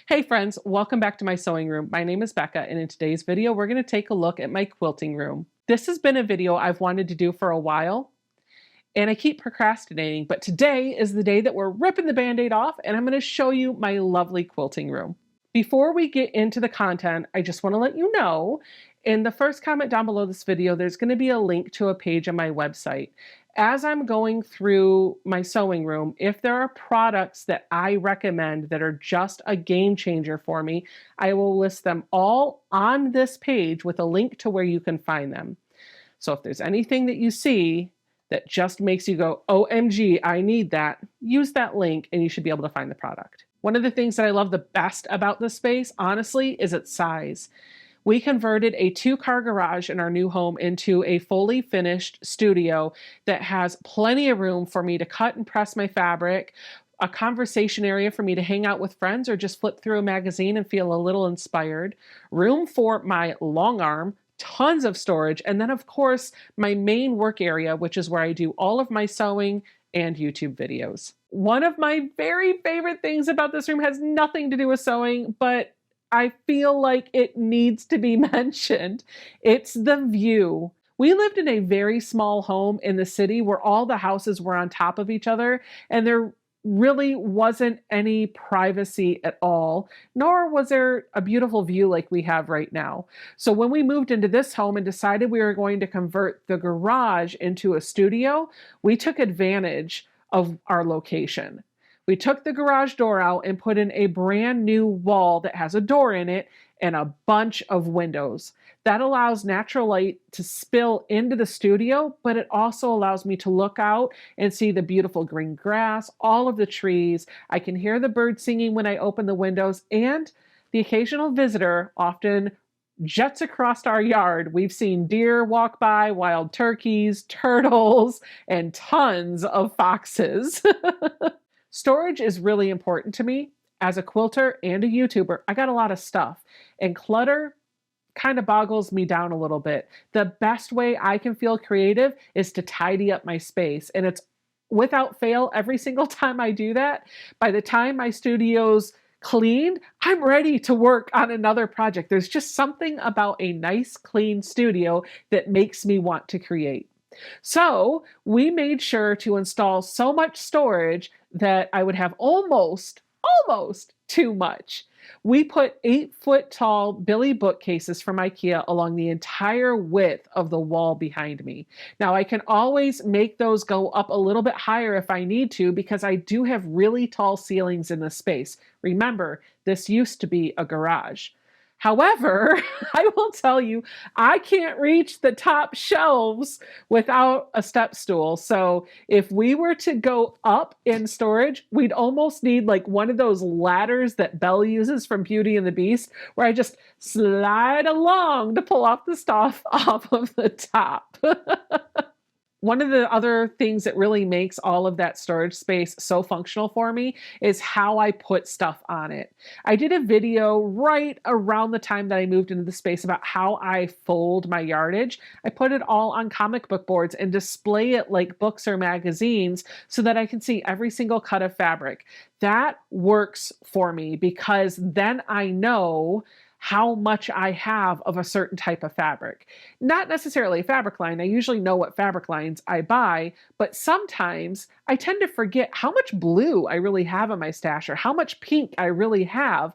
Hey friends, welcome back to my sewing room. My name is Becca, and in today's video, we're going to take a look at my quilting room. This has been a video I've wanted to do for a while, and I keep procrastinating, but today is the day that we're ripping the band-aid off, and I'm going to show you my lovely quilting room. Before we get into the content, I just want to let you know, in the first comment down below this video, there's going to be a link to a page on my website. As I'm going through my sewing room, if there are products that I recommend that are just a game changer for me, I will list them all on this page with a link to where you can find them. So if there's anything that you see that just makes you go, OMG, I need that, use that link and you should be able to find the product. One of the things that I love the best about this space, honestly, is its size. We converted a 2-car garage in our new home into a fully finished studio that has plenty of room for me to cut and press my fabric, a conversation area for me to hang out with friends or just flip through a magazine and feel a little inspired, room for my long arm, tons of storage, and then of course my main work area, which is where I do all of my sewing and YouTube videos. One of my very favorite things about this room has nothing to do with sewing, but I feel like it needs to be mentioned. It's the view. We lived in a very small home in the city where all the houses were on top of each other, and there really wasn't any privacy at all, nor was there a beautiful view like we have right now. So when we moved into this home and decided we were going to convert the garage into a studio, we took advantage of our location. We took the garage door out and put in a brand new wall that has a door in it and a bunch of windows. That allows natural light to spill into the studio, but it also allows me to look out and see the beautiful green grass, all of the trees. I can hear the birds singing when I open the windows, and the occasional visitor often jets across our yard. We've seen deer walk by, wild turkeys, turtles, and tons of foxes. Storage is really important to me. As a quilter and a YouTuber, I got a lot of stuff, and clutter kind of boggles me down a little bit. The best way I can feel creative is to tidy up my space, and it's without fail every single time I do that. By the time my studio's cleaned, I'm ready to work on another project. There's just something about a nice, clean studio that makes me want to create. So we made sure to install so much storage that I would have almost too much. We put 8-foot tall Billy bookcases from IKEA along the entire width of the wall behind me. Now I can always make those go up a little bit higher if I need to, because I do have really tall ceilings in this space. Remember, this used to be a garage. However, I will tell you, I can't reach the top shelves without a step stool. So if we were to go up in storage, we'd almost need like one of those ladders that Belle uses from Beauty and the Beast, where I just slide along to pull off the stuff off of the top. One of the other things that really makes all of that storage space so functional for me is how I put stuff on it. I did a video right around the time that I moved into the space about how I fold my yardage. I put it all on comic book boards and display it like books or magazines so that I can see every single cut of fabric. That works for me because then I know how much I have of a certain type of fabric. Not necessarily a fabric line. I usually know what fabric lines I buy, but sometimes I tend to forget how much blue I really have in my stash or how much pink I really have.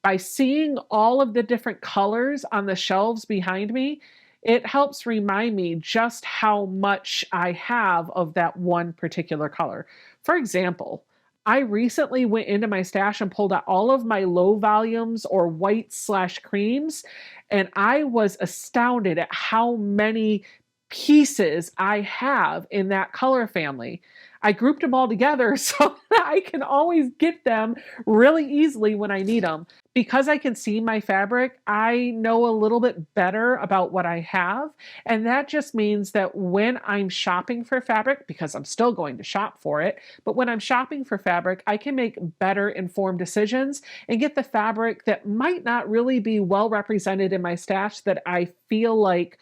By seeing all of the different colors on the shelves behind me, it helps remind me just how much I have of that one particular color. For example, I recently went into my stash and pulled out all of my low volumes or whites/creams, and I was astounded at how many pieces I have in that color family. I grouped them all together so that I can always get them really easily when I need them. Because I can see my fabric, I know a little bit better about what I have. And that just means that when I'm shopping for fabric, because I'm still going to shop for it, but when I'm shopping for fabric, I can make better informed decisions and get the fabric that might not really be well represented in my stash that I feel like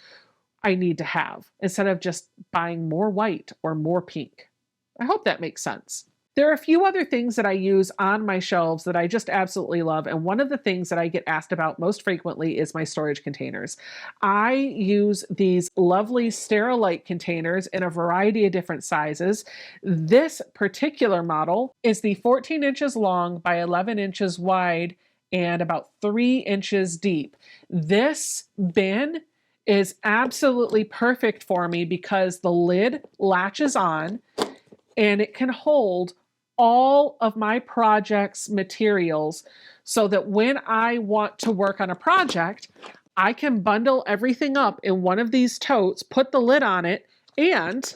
I need to have, instead of just buying more white or more pink. I hope that makes sense. There are a few other things that I use on my shelves that I just absolutely love. And one of the things that I get asked about most frequently is my storage containers. I use these lovely Sterilite containers in a variety of different sizes. This particular model is the 14 inches long by 11 inches wide and about 3 inches deep. This bin is absolutely perfect for me because the lid latches on and it can hold all of my project's materials so that when I want to work on a project, I can bundle everything up in one of these totes, put the lid on it, and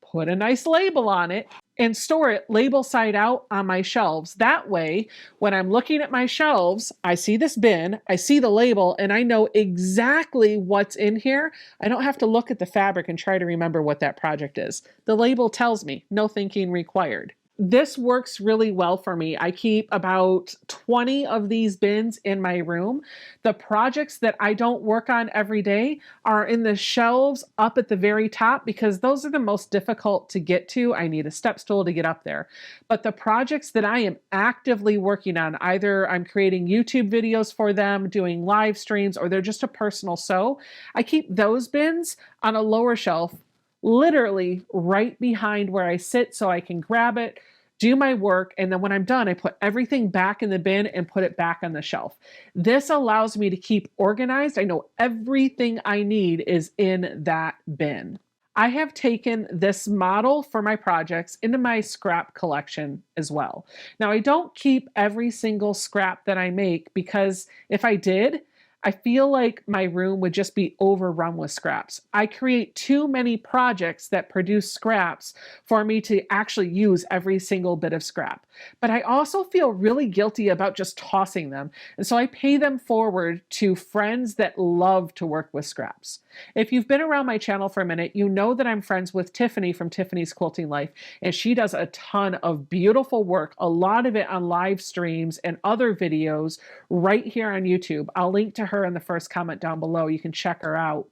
put a nice label on it and store it label side out on my shelves. That way, when I'm looking at my shelves, I see this bin, I see the label, and I know exactly what's in here. I don't have to look at the fabric and try to remember what that project is. The label tells me, no thinking required. This works really well for me. I keep about 20 of these bins in my room. The projects that I don't work on every day are in the shelves up at the very top because those are the most difficult to get to. I need a step stool to get up there. But the projects that I am actively working on, either I'm creating YouTube videos for them, doing live streams, or they're just a personal sew, I keep those bins on a lower shelf, literally right behind where I sit so I can grab it, do my work, and then when I'm done, I put everything back in the bin and put it back on the shelf. This allows me to keep organized. I know everything I need is in that bin. I have taken this model for my projects into my scrap collection as well. Now, I don't keep every single scrap that I make because if I did, I feel like my room would just be overrun with scraps. I create too many projects that produce scraps for me to actually use every single bit of scrap. But I also feel really guilty about just tossing them. And so I pay them forward to friends that love to work with scraps. If you've been around my channel for a minute, you know that I'm friends with Tiffany from Tiffany's Quilting Life, and she does a ton of beautiful work, a lot of it on live streams and other videos right here on YouTube. I'll link to her in the first comment down below. You can check her out.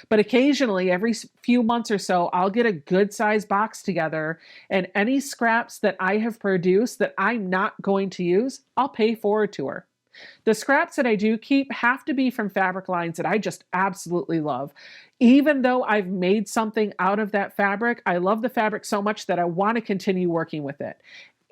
But occasionally, every few months or so, I'll get a good sized box together, and any scraps that I have produced that I'm not going to use, I'll pay forward to her. The scraps that I do keep have to be from fabric lines that I just absolutely love. Even though I've made something out of that fabric, I love the fabric so much that I want to continue working with it.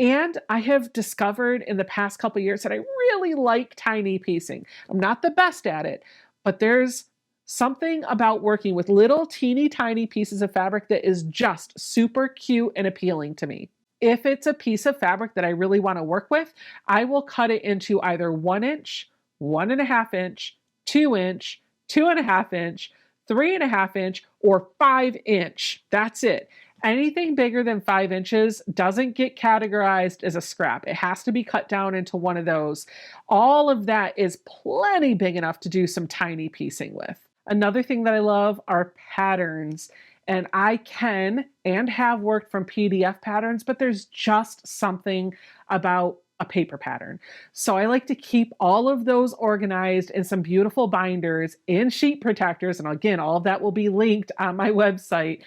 And I have discovered in the past couple years that I really like tiny piecing. I'm not the best at it, but there's something about working with little teeny tiny pieces of fabric that is just super cute and appealing to me. If it's a piece of fabric that I really want to work with, I will cut it into either 1 inch, 1.5 inch, 2 inch, 2.5 inch, 3.5 inch, or 5 inch. That's it. Anything bigger than 5 inches doesn't get categorized as a scrap. It has to be cut down into one of those. All of that is plenty big enough to do some tiny piecing with. Another thing that I love are patterns. And I can and have worked from PDF patterns, but there's just something about a paper pattern. So I like to keep all of those organized in some beautiful binders in sheet protectors. And again, all of that will be linked on my website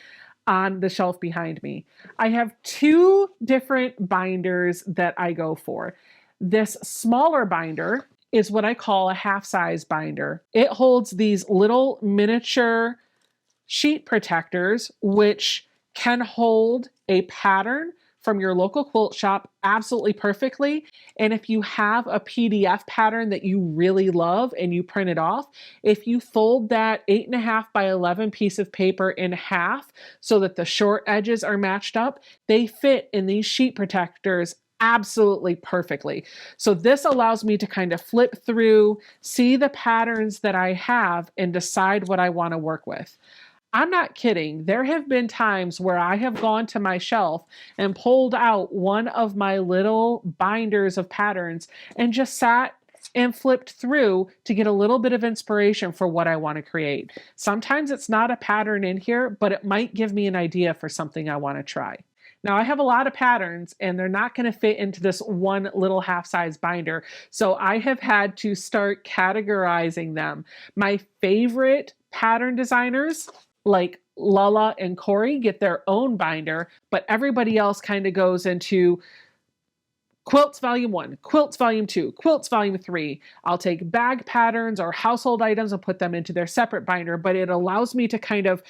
on the shelf behind me. I have 2 different binders that I go for. This smaller binder is what I call a half-size binder. It holds these little miniature sheet protectors, which can hold a pattern from your local quilt shop absolutely perfectly. And if you have a PDF pattern that you really love and you print it off, if you fold that 8.5 by 11 piece of paper in half so that the short edges are matched up, they fit in these sheet protectors absolutely perfectly. So this allows me to kind of flip through, see the patterns that I have, and decide what I want to work with. I'm not kidding. There have been times where I have gone to my shelf and pulled out one of my little binders of patterns and just sat and flipped through to get a little bit of inspiration for what I want to create. Sometimes it's not a pattern in here, but it might give me an idea for something I want to try. Now, I have a lot of patterns and they're not going to fit into this one little half-size binder. So I have had to start categorizing them. My favorite pattern designers, like Lala and Corey get their own binder, but everybody else kind of goes into Quilts Volume 1, Quilts Volume 2, Quilts Volume 3. I'll take bag patterns or household items and put them into their separate binder, but it allows me to kind of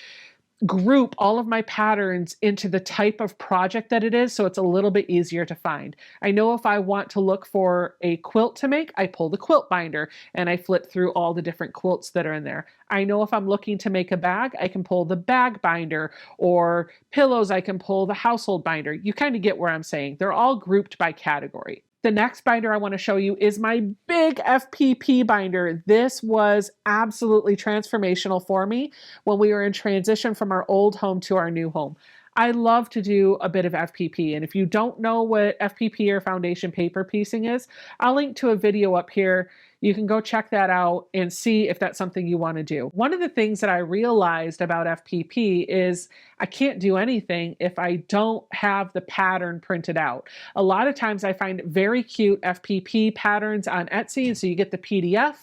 group all of my patterns into the type of project that it is, so it's a little bit easier to find. I know if I want to look for a quilt to make, I pull the quilt binder and I flip through all the different quilts that are in there. I know if I'm looking to make a bag, I can pull the bag binder, or pillows, I can pull the household binder. You kind of get where I'm saying. They're all grouped by category. The next binder I want to show you is my big FPP binder. This was absolutely transformational for me when we were in transition from our old home to our new home. I love to do a bit of FPP, and if you don't know what FPP or foundation paper piecing is, I'll link to a video up here. You can go check that out and see if that's something you want to do. One of the things that I realized about FPP is I can't do anything if I don't have the pattern printed out. A lot of times I find very cute FPP patterns on Etsy, and so you get the PDF.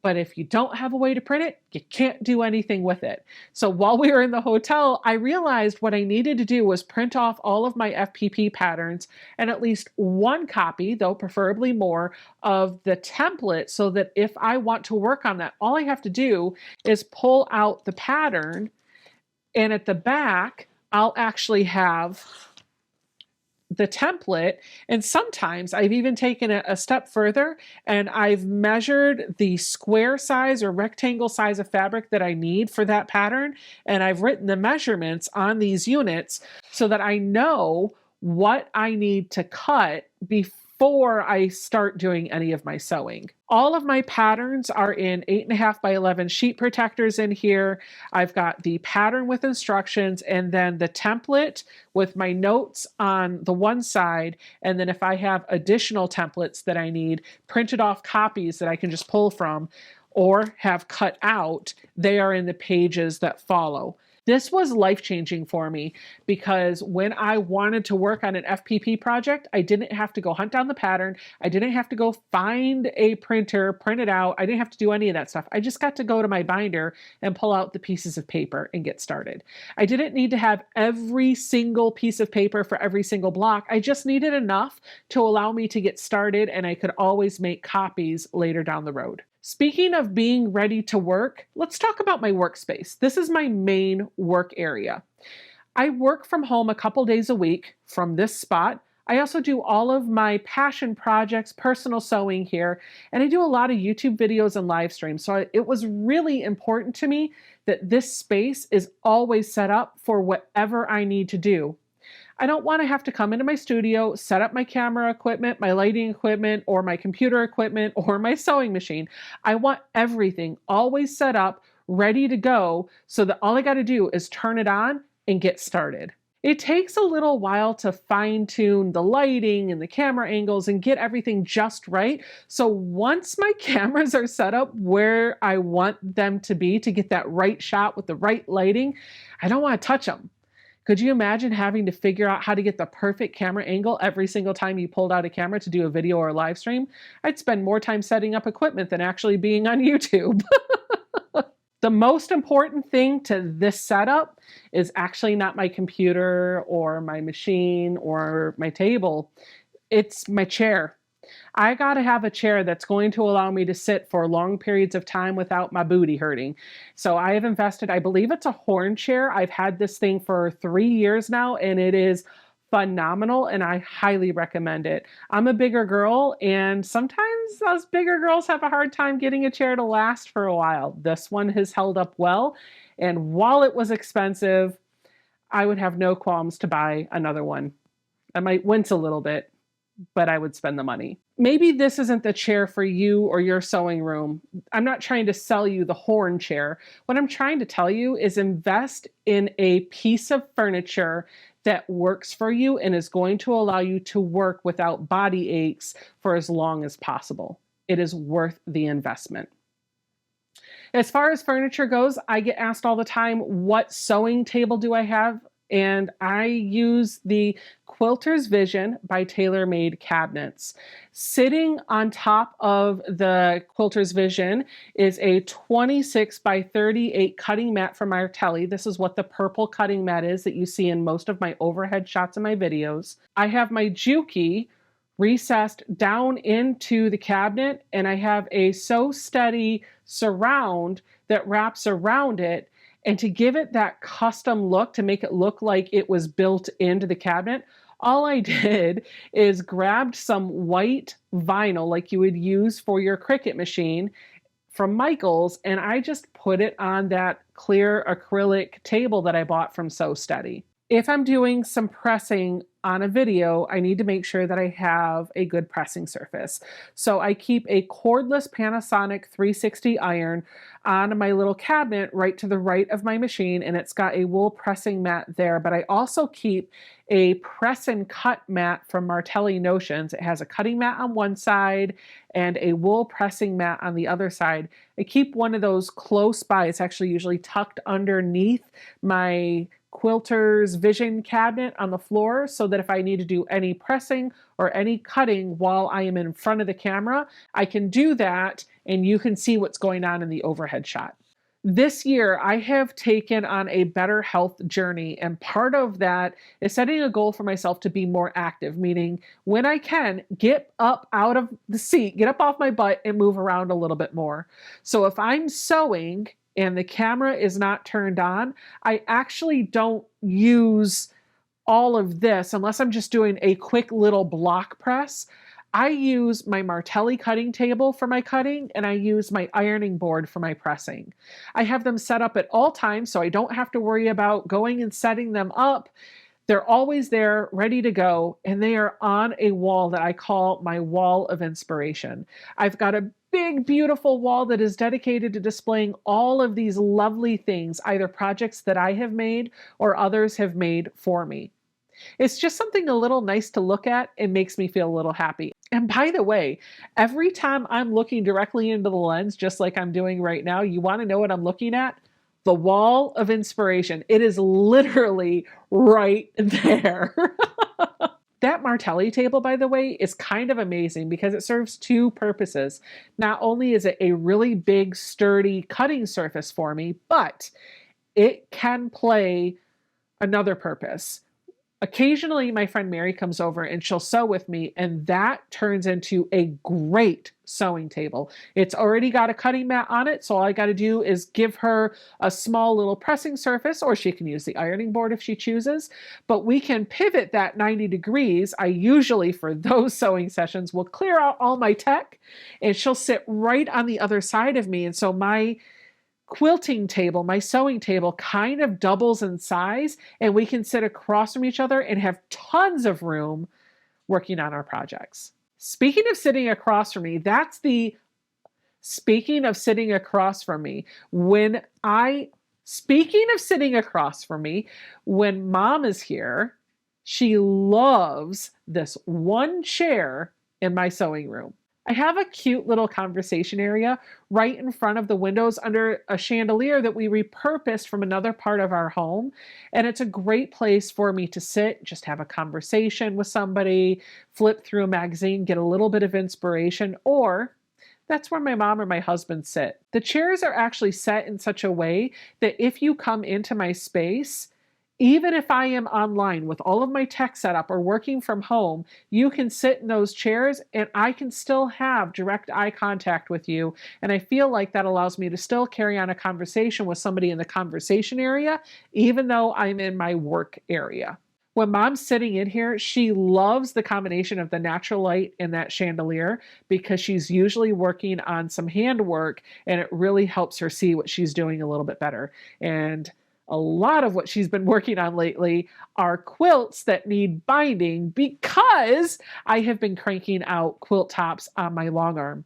But if you don't have a way to print it, you can't do anything with it. So while we were in the hotel, I realized what I needed to do was print off all of my FPP patterns and at least one copy, though preferably more, of the template, so that if I want to work on that, all I have to do is pull out the pattern, and at the back, I'll actually have the template. And sometimes I've even taken it a step further and I've measured the square size or rectangle size of fabric that I need for that pattern. And I've written the measurements on these units so that I know what I need to cut before I start doing any of my sewing. All of my patterns are in 8.5 by 11 sheet protectors in here. I've got the pattern with instructions and then the template with my notes on the one side. And then if I have additional templates that I need, printed off copies that I can just pull from or have cut out, they are in the pages that follow. This was life-changing for me because when I wanted to work on an FPP project, I didn't have to go hunt down the pattern. I didn't have to go find a printer, print it out. I didn't have to do any of that stuff. I just got to go to my binder and pull out the pieces of paper and get started. I didn't need to have every single piece of paper for every single block. I just needed enough to allow me to get started, and I could always make copies later down the road. Speaking of being ready to work, let's talk about my workspace. This is my main work area. I work from home a couple days a week from this spot. I also do all of my passion projects, personal sewing here, and I do a lot of YouTube videos and live streams. So it was really important to me that this space is always set up for whatever I need to do. I don't want to have to come into my studio, set up my camera equipment, my lighting equipment, or my computer equipment, or my sewing machine. I want everything always set up, ready to go, so that all I got to do is turn it on and get started. It takes a little while to fine-tune the lighting and the camera angles and get everything just right. So once my cameras are set up where I want them to be to get that right shot with the right lighting, I don't want to touch them. Could you imagine having to figure out how to get the perfect camera angle every single time you pulled out a camera to do a video or a live stream? I'd spend more time setting up equipment than actually being on YouTube. The most important thing to this setup is actually not my computer or my machine or my table. It's my chair. I got to have a chair that's going to allow me to sit for long periods of time without my booty hurting. So I have invested, I believe it's a horn chair. I've had this thing for 3 years now, and it is phenomenal, and I highly recommend it. I'm a bigger girl, and sometimes us bigger girls have a hard time getting a chair to last for a while. This one has held up well, and while it was expensive, I would have no qualms to buy another one. I might wince a little bit, but I would spend the money. Maybe this isn't the chair for you or your sewing room. I'm not trying to sell you the horn chair. What I'm trying to tell you is invest in a piece of furniture that works for you and is going to allow you to work without body aches for as long as possible. It is worth the investment. As far as furniture goes, I get asked all the time, what sewing table do I have? and I use the Quilter's Vision by TaylorMade cabinets. Sitting on top of the Quilter's Vision is a 26 by 38 cutting mat from Martelli. This is what the purple cutting mat is that you see in most of my overhead shots in my videos. I have my Juki recessed down into the cabinet, and I have a Sew Steady surround that wraps around it. And to give it that custom look, to make it look like it was built into the cabinet, all I did is grabbed some white vinyl like you would use for your Cricut machine from Michael's, and I just put it on that clear acrylic table that I bought from Sew Steady. If I'm doing some pressing on a video, I need to make sure that I have a good pressing surface. So I keep a cordless Panasonic 360 iron on my little cabinet right to the right of my machine, and it's got a wool pressing mat there. But I also keep a press and cut mat from Martelli Notions. It has a cutting mat on one side and a wool pressing mat on the other side. I keep one of those close by. It's actually usually tucked underneath my Quilter's Vision cabinet on the floor, so that if I need to do any pressing or any cutting while I am in front of the camera, I can do that and you can see what's going on in the overhead shot. This year, I have taken on a better health journey, and part of that is setting a goal for myself to be more active, meaning when I can, get up out of the seat, get up off my butt and move around a little bit more. So if I'm sewing and the camera is not turned on, I actually don't use all of this unless I'm just doing a quick little block press. I use my Martelli cutting table for my cutting, and I use my ironing board for my pressing. I have them set up at all times so I don't have to worry about going and setting them up. They're always there, ready to go, and they are on a wall that I call my wall of inspiration. I've got a big, beautiful wall that is dedicated to displaying all of these lovely things, either projects that I have made or others have made for me. It's just something a little nice to look at and makes me feel a little happy. And by the way, every time I'm looking directly into the lens, just like I'm doing right now, you want to know what I'm looking at? The wall of inspiration. It is literally right there. That Martelli table, by the way, is kind of amazing because it serves two purposes. Not only is it a really big, sturdy cutting surface for me, but it can play another purpose. Occasionally, my friend Mary comes over and she'll sew with me, and that turns into a great sewing table. It's already got a cutting mat on it, so all I got to do is give her a small little pressing surface, or she can use the ironing board if she chooses, but we can pivot that 90 degrees. I usually, for those sewing sessions, will clear out all my tech, and she'll sit right on the other side of me, and so my quilting table, my sewing table, kind of doubles in size, and we can sit across from each other and have tons of room working on our projects. Speaking of sitting across from me, when Mom is here, she loves this one chair in my sewing room. I have a cute little conversation area right in front of the windows under a chandelier that we repurposed from another part of our home. And it's a great place for me to sit, just have a conversation with somebody, flip through a magazine, get a little bit of inspiration, or that's where my mom or my husband sit. The chairs are actually set in such a way that if you come into my space, even if I am online with all of my tech set up or working from home, you can sit in those chairs and I can still have direct eye contact with you. And I feel like that allows me to still carry on a conversation with somebody in the conversation area, even though I'm in my work area. When Mom's sitting in here, she loves the combination of the natural light and that chandelier because she's usually working on some handwork and it really helps her see what she's doing a little bit better. And a lot of what she's been working on lately are quilts that need binding because I have been cranking out quilt tops on my long arm.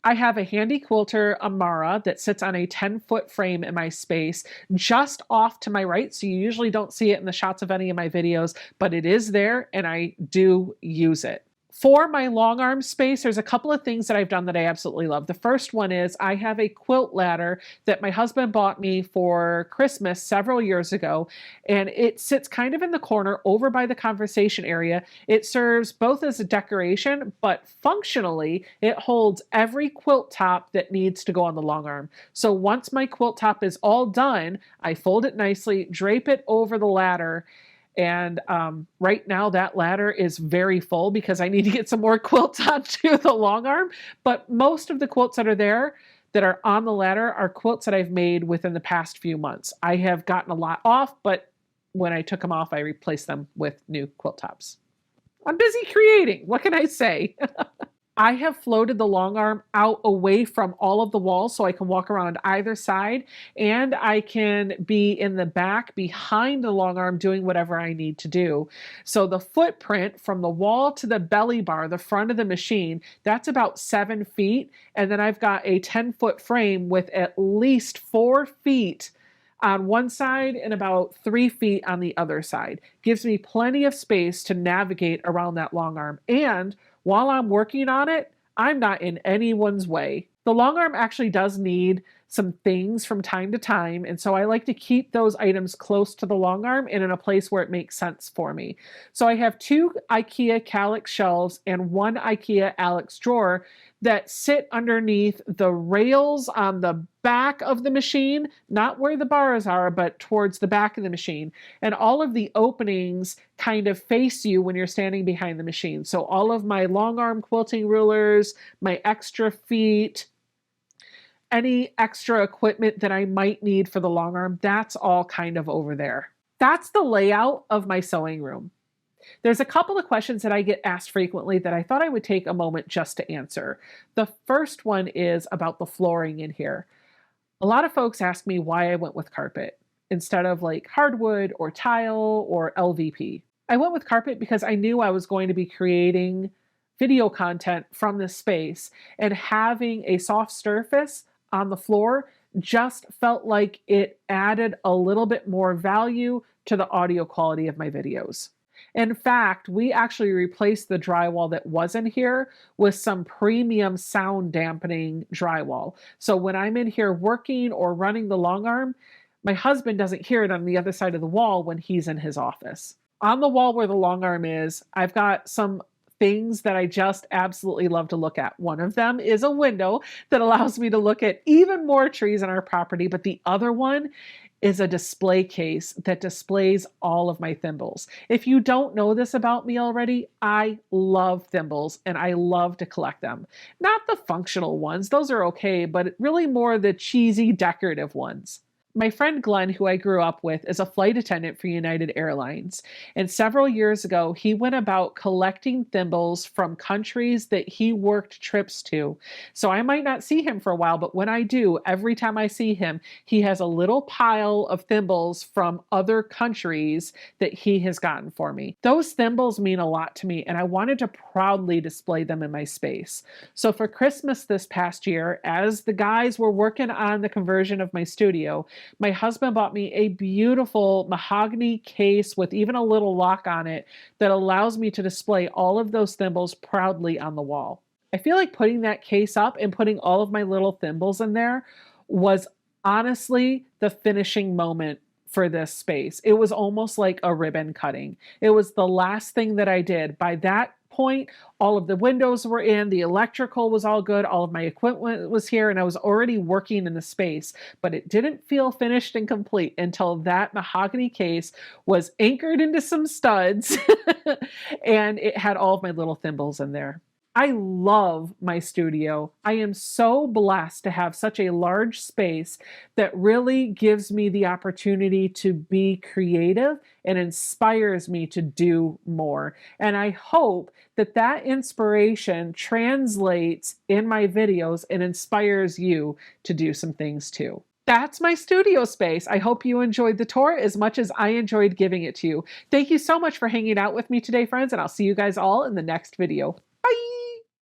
I have a handy quilter, Amara, that sits on a 10-foot frame in my space just off to my right, so you usually don't see it in the shots of any of my videos, but it is there and I do use it. For my long arm space, there's a couple of things that I've done that I absolutely love. The first one is I have a quilt ladder that my husband bought me for Christmas several years ago, and it sits kind of in the corner over by the conversation area. It serves both as a decoration, but functionally, it holds every quilt top that needs to go on the long arm. So once my quilt top is all done, I fold it nicely, drape it over the ladder, and right now that ladder is very full because I need to get some more quilts onto the long arm. But most of the quilts that are there that are on the ladder are quilts that I've made within the past few months. I have gotten a lot off, but when I took them off, I replaced them with new quilt tops. I'm busy creating. What can I say? I have floated the long arm out away from all of the walls so I can walk around either side, and I can be in the back behind the long arm doing whatever I need to do. So the footprint from the wall to the belly bar, the front of the machine, that's about 7 feet. And then I've got a 10-foot frame with at least 4 feet on one side and about 3 feet on the other side. Gives me plenty of space to navigate around that long arm. And while I'm working on it, I'm not in anyone's way. The long arm actually does need some things from time to time, and so I like to keep those items close to the long arm and in a place where it makes sense for me. So I have 2 IKEA Kallax shelves and 1 IKEA Alex drawer that sit underneath the rails on the back of the machine, not where the bars are, but towards the back of the machine. And all of the openings kind of face you when you're standing behind the machine. So all of my long arm quilting rulers, my extra feet, any extra equipment that I might need for the long arm, that's all kind of over there. That's the layout of my sewing room. There's a couple of questions that I get asked frequently that I thought I would take a moment just to answer. The first one is about the flooring in here. A lot of folks ask me why I went with carpet instead of like hardwood or tile or LVP. I went with carpet because I knew I was going to be creating video content from this space, and having a soft surface on the floor just felt like it added a little bit more value to the audio quality of my videos. In fact, we actually replaced the drywall that was in here with some premium sound dampening drywall. So when I'm in here working or running the long arm, my husband doesn't hear it on the other side of the wall when he's in his office. On the wall where the long arm is, I've got some things that I just absolutely love to look at. One of them is a window that allows me to look at even more trees on our property, but the other one is a display case that displays all of my thimbles. If you don't know this about me already, I love thimbles and I love to collect them. Not the functional ones, those are okay, but really more the cheesy decorative ones. My friend Glenn, who I grew up with, is a flight attendant for United Airlines. And several years ago, he went about collecting thimbles from countries that he worked trips to. So I might not see him for a while, but when I do, every time I see him, he has a little pile of thimbles from other countries that he has gotten for me. Those thimbles mean a lot to me, and I wanted to proudly display them in my space. So for Christmas this past year, as the guys were working on the conversion of my studio, my husband bought me a beautiful mahogany case with even a little lock on it that allows me to display all of those thimbles proudly on the wall. I feel like putting that case up and putting all of my little thimbles in there was honestly the finishing moment for this space. It was almost like a ribbon cutting. It was the last thing that I did. By that point, all of the windows were in, the electrical was all good, all of my equipment was here, and I was already working in the space, but it didn't feel finished and complete until that mahogany case was anchored into some studs and it had all of my little thimbles in there. I love my studio. I am so blessed to have such a large space that really gives me the opportunity to be creative and inspires me to do more. And I hope that that inspiration translates in my videos and inspires you to do some things too. That's my studio space. I hope you enjoyed the tour as much as I enjoyed giving it to you. Thank you so much for hanging out with me today, friends, and I'll see you guys all in the next video. Bye!